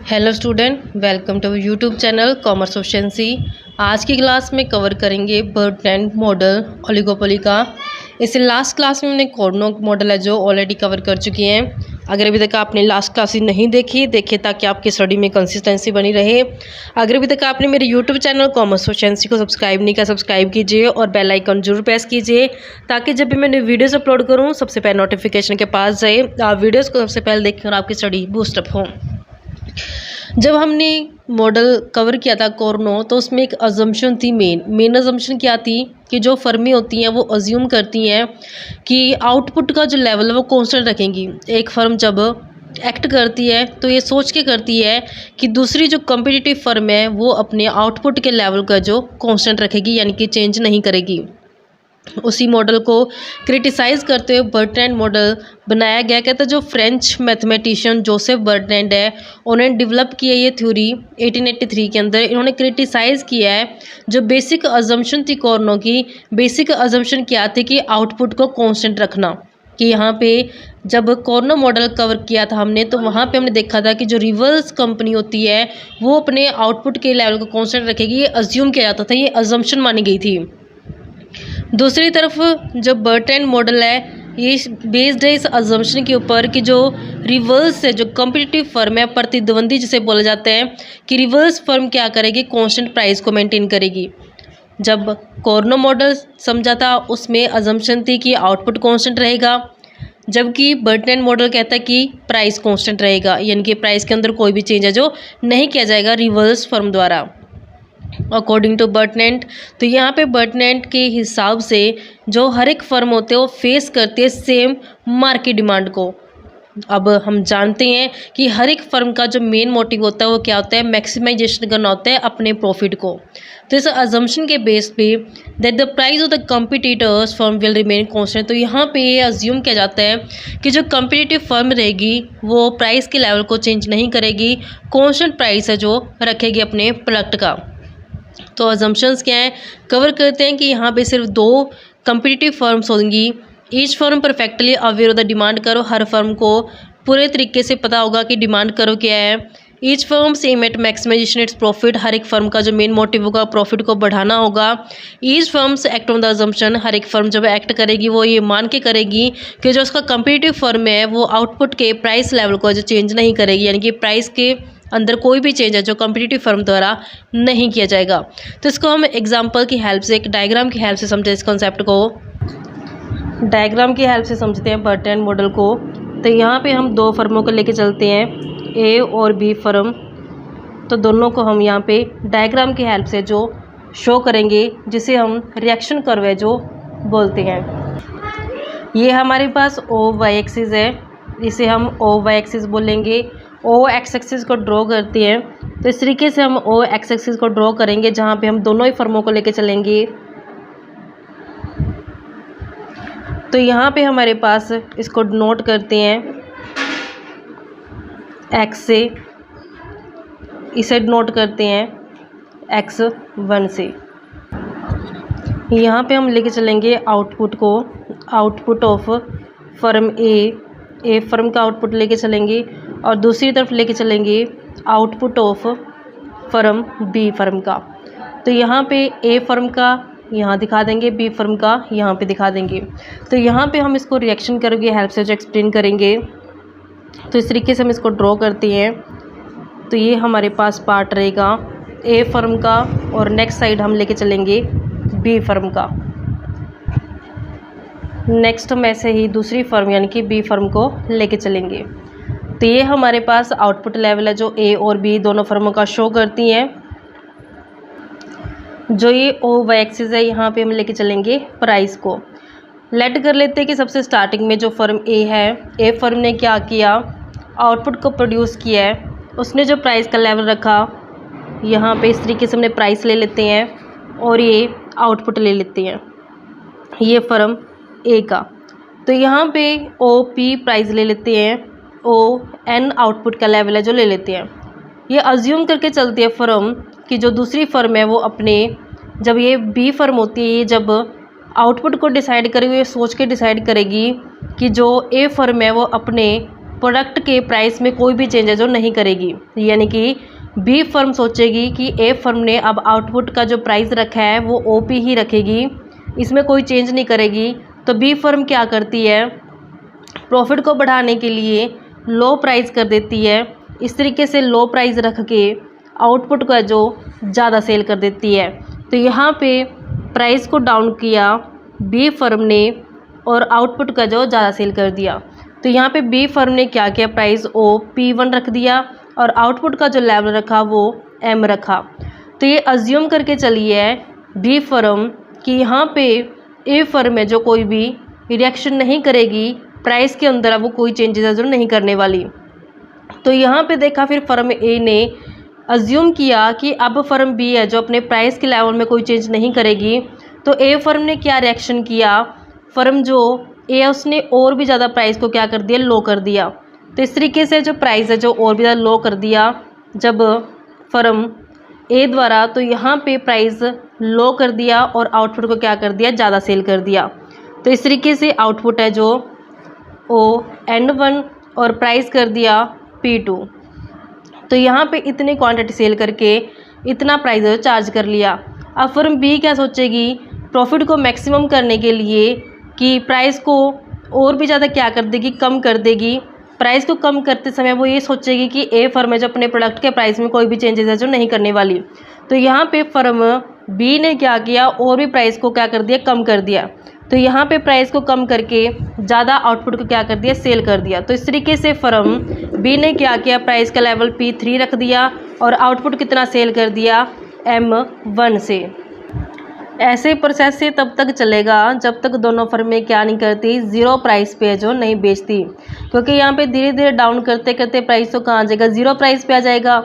Hello student, welcome to YouTube channel commerce efficiency. आज की class में कवर करेंगे बर्टलैंड मॉडल ओलिगोपोली का। इससे लास्ट क्लास में हमने कार्नोट मॉडल है जो ऑलरेडी कवर कर चुकी हैं। अगर अभी तक आपने लास्ट क्लास नहीं देखी देखिए ताकि आपकी स्टडी में कंसिस्टेंसी बनी रहे। अगर अभी तक आपने मेरे यूट्यूब चैनल कॉमर्स एफिशिएंसी को सब्सक्राइब नहीं किया, सब्सक्राइब कीजिए और बेल आइकन जरूर प्रेस कीजिए ताकि जब भी मैंने वीडियोस अपलोड करूँ सबसे पहले नोटिफिकेशन के पास जाए, आप वीडियोज़ को सबसे पहले देखें और आपकी स्टडी बूस्टअप हो। जब हमने मॉडल कवर किया था कॉर्नो तो उसमें एक अजम्पशन थी। मेन अजम्पशन क्या थी कि जो फर्में होती हैं वो अज्यूम करती हैं कि आउटपुट का जो लेवल है वो कांस्टेंट रखेंगी। एक फर्म जब एक्ट करती है तो ये सोच के करती है कि दूसरी जो कम्पिटिटिव फर्म है वो अपने आउटपुट के लेवल का जो कांस्टेंट रखेगी, यानी कि चेंज नहीं करेगी। उसी मॉडल को क्रिटिसाइज़ करते हुए बर्टलैंड मॉडल बनाया गया। कहते हैं जो फ्रेंच मैथमेटिशियन जोसेफ बर्टलैंड है उन्होंने डेवलप किया ये थ्योरी 1883 के अंदर। इन्होंने क्रिटिसाइज़ किया है जो बेसिक अजम्पशन थी कॉर्नो की। बेसिक अजम्पशन क्या थी कि आउटपुट को कांस्टेंट रखना। कि यहाँ पे जब कॉर्नो मॉडल कवर किया था हमने तो वहाँ पे हमने देखा था कि जो रिवर्स कंपनी होती है वो अपने आउटपुट के लेवल को कांस्टेंट रखेगी, ये अज्यूम किया जाता था, ये अजम्पशन मानी गई थी। दूसरी तरफ जो बर्टलैंड मॉडल है ये बेस्ड है इस अजम्पशन के ऊपर कि जो रिवर्स है, जो कॉम्पिटिटिव फर्म है, प्रतिद्वंदी जिसे बोला जाता है, कि रिवर्स फर्म क्या करेगी, कांस्टेंट प्राइस को मेंटेन करेगी। जब कॉर्नो मॉडल समझा था उसमें अजम्पशन थी कि आउटपुट कांस्टेंट रहेगा, जबकि बर्टलैंड मॉडल कहता है कि प्राइस कांस्टेंट रहेगा, यानी कि प्राइस के अंदर कोई भी चेंज है जो नहीं किया जाएगा रिवर्स फर्म द्वारा अकॉर्डिंग टू बर्टलैंड। तो यहाँ पे बर्टलैंड के हिसाब से जो हर एक फर्म होते हैं वो फेस करते हैं सेम मार्केट डिमांड को। अब हम जानते हैं कि हर एक फर्म का जो मेन मोटिव होता है वो क्या होता है, मैक्सिमाइजेशन करना होता है अपने प्रॉफिट को। तो इस अजम्पशन के बेस पे that the price of the competitors firm will remain constant. तो यहाँ पे ये अज्यूम किया जाता है कि जो कम्पिटिटिव फर्म रहेगी वो प्राइस के लेवल को चेंज नहीं करेगी, कांस्टेंट प्राइस है जो रखेगी अपने प्रोडक्ट का। तो अजम्पशंस क्या हैं कवर करते हैं कि यहाँ पे सिर्फ दो कम्पिटिटिव फर्म्स होंगी। Each firm perfectly aware of the demand करो, हर फर्म को पूरे तरीके से पता होगा कि डिमांड करो क्या है। Each firm aim at maximization its profit, हर एक फर्म का जो मेन मोटिव होगा प्रॉफिट को बढ़ाना होगा। Each firms act on the assumption, हर एक फर्म जब एक्ट करेगी वो ये मान के करेगी कि जो उसका कम्पिटिटिव फर्म है वो आउटपुट के प्राइस लेवल को जो चेंज नहीं करेगी, यानी कि प्राइस के अंदर कोई भी चेंज है जो कम्पिटिटिव फर्म द्वारा नहीं किया जाएगा। तो इसको हम एग्जांपल की हेल्प से, एक डायग्राम की हेल्प से समझे। इस कॉन्सेप्ट को डायग्राम की हेल्प से समझते हैं बर्टलैंड मॉडल को। तो यहाँ पे हम दो फर्मों को लेके चलते हैं, ए और बी फर्म। तो दोनों को हम यहाँ पे डायग्राम की हेल्प से जो शो करेंगे जिसे हम रिएक्शन कर्व है जो बोलते हैं। ये हमारे पास ओ वाई एक्सिस है, इसे हम ओ वाई एक्सिस बोलेंगे। ओ एक्स एक्सिस को ड्रॉ करते हैं तो इस तरीके से हम ओ एक्स एक्सिस को ड्रॉ करेंगे जहाँ पे हम दोनों ही फर्मों को लेके चलेंगे। तो यहाँ पे हमारे पास इसको नोट करते हैं एक्स से, इसे नोट करते हैं x1 से। यहाँ पे हम लेके चलेंगे आउटपुट को, output of firm A firm का आउटपुट लेके चलेंगे और दूसरी तरफ लेके चलेंगे output of firm B firm का। तो यहाँ पे ए फर्म का यहाँ दिखा देंगे, बी फर्म का यहाँ पे दिखा देंगे। तो यहाँ पे हम इसको रिएक्शन कर्व की हेल्प से जो एक्सप्लेन करेंगे। तो इस तरीके से हम इसको ड्रॉ करते हैं। तो ये हमारे पास पार्ट रहेगा ए फर्म का और नेक्स्ट साइड हम लेके चलेंगे बी फर्म का। नेक्स्ट हम ऐसे ही दूसरी फर्म यानी कि बी फर्म को लेके चलेंगे। तो ये हमारे पास आउटपुट लेवल है जो ए और बी दोनों फर्मों का शो करती हैं। जो ये ओ वाई एक्सिस है यहाँ पे हम लेके चलेंगे प्राइस को। लेट कर लेते हैं कि सबसे स्टार्टिंग में जो फर्म ए है, ए फर्म ने क्या किया, आउटपुट को प्रोड्यूस किया है। उसने जो प्राइस का लेवल रखा यहाँ पे इस तरीके से हमने प्राइस ले लेते हैं और ये आउटपुट ले लेते हैं, ये फर्म ए का। तो यहाँ पे ओ पी प्राइस ले लेते हैं, ओ एन आउटपुट का लेवल है जो ले लेते हैं। ये अज्यूम करके चलती है फर्म कि जो दूसरी फर्म है वो अपने, जब ये बी फर्म होती है, ये जब आउटपुट को डिसाइड करेगी, ये सोच के डिसाइड करेगी कि जो ए फर्म है वो अपने प्रोडक्ट के प्राइस में कोई भी चेंज है जो नहीं करेगी। यानी कि बी फर्म सोचेगी कि ए फर्म ने अब आउटपुट का जो प्राइस रखा है वो ओपी ही रखेगी, इसमें कोई चेंज नहीं करेगी। तो बी फर्म क्या करती है, प्रॉफिट को बढ़ाने के लिए लो प्राइस कर देती है। इस तरीके से लो प्राइस रख के आउटपुट का जो ज़्यादा सेल कर देती है। तो यहाँ पे प्राइस को डाउन किया बी फर्म ने और आउटपुट का जो ज़्यादा सेल कर दिया। तो यहाँ पे बी फर्म ने क्या किया, प्राइस ओ P1 रख दिया और आउटपुट का जो लेवल रखा वो M रखा। तो ये अज्यूम करके चलिए बी फर्म कि यहाँ पे ए फर्म है जो कोई भी रिएक्शन नहीं करेगी प्राइस के अंदर, अब वो कोई चेंजेस जो नहीं करने वाली। तो यहाँ पे देखा फिर फर्म ए ने अज्यूम किया कि अब फर्म बी है जो अपने प्राइस के लेवल में कोई चेंज नहीं करेगी। तो ए फर्म ने क्या रिएक्शन किया, फर्म जो ए है उसने और भी ज़्यादा प्राइस को क्या कर दिया, लो कर दिया। तो इस तरीके से जो प्राइस है जो और भी ज़्यादा लो कर दिया जब फर्म ए द्वारा, तो यहाँ पे प्राइस लो कर दिया और आउटपुट को क्या कर दिया, ज़्यादा सेल कर दिया। तो इस तरीके से आउटपुट है जो ओ N1 और प्राइस कर दिया P2। तो यहाँ पे इतनी क्वांटिटी सेल करके इतना प्राइस चार्ज कर लिया। अब फर्म बी क्या सोचेगी, प्रॉफिट को मैक्सिमम करने के लिए कि प्राइस को और भी ज़्यादा क्या कर देगी, कम कर देगी। प्राइस को कम करते समय वो ये सोचेगी कि ए फर्म है जो अपने प्रोडक्ट के प्राइस में कोई भी चेंजेस है जो नहीं करने वाली। तो यहाँ पे फर्म बी ने क्या किया, और भी प्राइस को क्या कर दिया, कम कर दिया। तो यहाँ पे प्राइस को कम करके ज़्यादा आउटपुट को क्या कर दिया, सेल कर दिया। तो इस तरीके से फर्म बी ने क्या किया, प्राइस का लेवल P3 रख दिया और आउटपुट कितना सेल कर दिया, M1 से। ऐसे प्रोसेस से तब तक चलेगा जब तक दोनों फर्में क्या नहीं करती, ज़ीरो प्राइस पे जो नहीं बेचती। क्योंकि यहाँ पे धीरे धीरे डाउन करते करते प्राइस तो कहाँ आ जाएगा, ज़ीरो प्राइस पे आ जाएगा।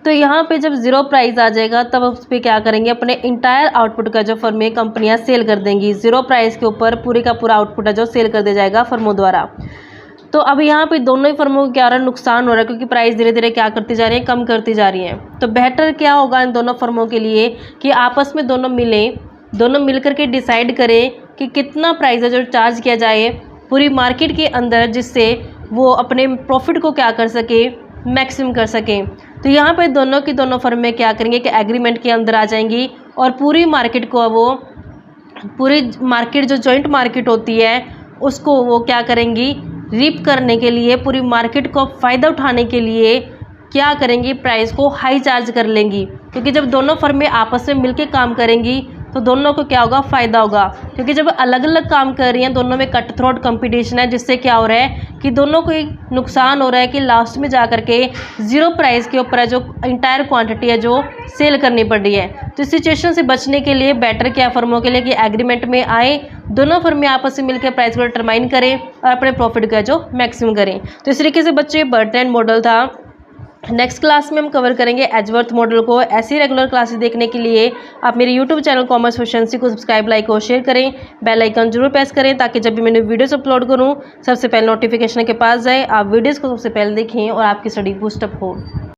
तो यहाँ पे जब ज़ीरो प्राइस आ जाएगा तब उस पर क्या करेंगे, अपने इंटायर आउटपुट का जो फर्में कंपनियाँ सेल कर देंगी। ज़ीरो प्राइस के ऊपर पूरे का पूरा आउटपुट है जो सेल कर दिया जाएगा फर्मों द्वारा। तो अब यहाँ पे दोनों ही फर्मों को क्या हो रहा है, नुकसान हो रहा है, क्योंकि प्राइस धीरे धीरे क्या करती जा रही है, कम करती जा रही है। तो बेहतर क्या होगा इन दोनों फर्मों के लिए कि आपस में दोनों मिलें, दोनों मिलकर के डिसाइड करें कि कितना प्राइस है जो चार्ज किया जाए पूरी मार्केट के अंदर, जिससे वो अपने प्रॉफिट को क्या कर सके, मैक्सिमम कर सकें। तो यहाँ पे दोनों की दोनों फर्में क्या करेंगे कि एग्रीमेंट के अंदर आ जाएंगी और पूरी मार्केट को, वो पूरी मार्केट जो जॉइंट मार्केट होती है उसको वो क्या करेंगी, रीप करने के लिए, पूरी मार्केट को फ़ायदा उठाने के लिए क्या करेंगी, प्राइस को हाई चार्ज कर लेंगी। क्योंकि जब दोनों फर्में आपस में मिलकर काम करेंगी तो दोनों को क्या होगा, फ़ायदा होगा। क्योंकि जब अलग अलग काम कर रही हैं, दोनों में कट थ्रोट कंपटीशन है, जिससे क्या हो रहा है कि दोनों को एक नुकसान हो रहा है कि लास्ट में जा कर के ज़ीरो प्राइस के ऊपर जो इंटायर क्वांटिटी है जो सेल करनी पड़ रही है। तो इस सिचुएशन से बचने के लिए बेटर क्या फर्मों के लिए कि एग्रीमेंट में आए, दोनों फर्में आपस में मिलकर प्राइस को डिटरमाइन करें और अपने प्रॉफिट का जो मैक्सिमम करें। तो इस तरीके से बच्चे बर्टन मॉडल था। नेक्स्ट क्लास में हम कवर करेंगे एजवर्थ मॉडल को। ऐसी रेगुलर क्लासेस देखने के लिए आप मेरे यूट्यूब चैनल कॉमर्स प्रोफिशिएंसी को सब्सक्राइब, लाइक और शेयर करें। बेल आइकन जरूर प्रेस करें ताकि जब भी मैंने वीडियोस अपलोड करूं सबसे पहले नोटिफिकेशन के पास जाए, आप वीडियोस को सबसे पहले देखें और आपकी स्टडी बूस्टअप हो।